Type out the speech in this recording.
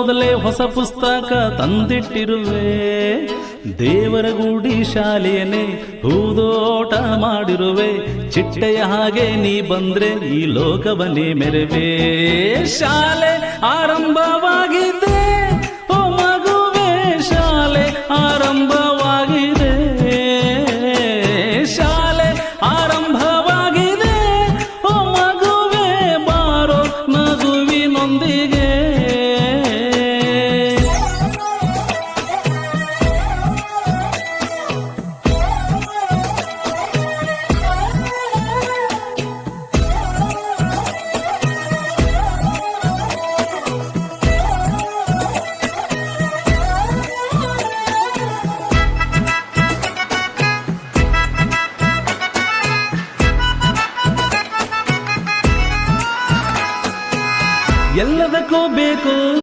ಮೊದಲೇ ಹೊಸ ಪುಸ್ತಕ ತಂದಿಟ್ಟಿರುವೆ. ದೇವರ ಗುಡಿ ಶಾಲೆಯನ್ನೇ ಹೂದೋಟ ಮಾಡಿರುವೆ. ಚಿಟ್ಟೆಯ ಹಾಗೆ ನೀ ಬಂದ್ರೆ ಈ ಲೋಕವನ್ನೇ ಮೆರವೇ. ಶಾಲೆ ಆರಂಭವಾಗಿ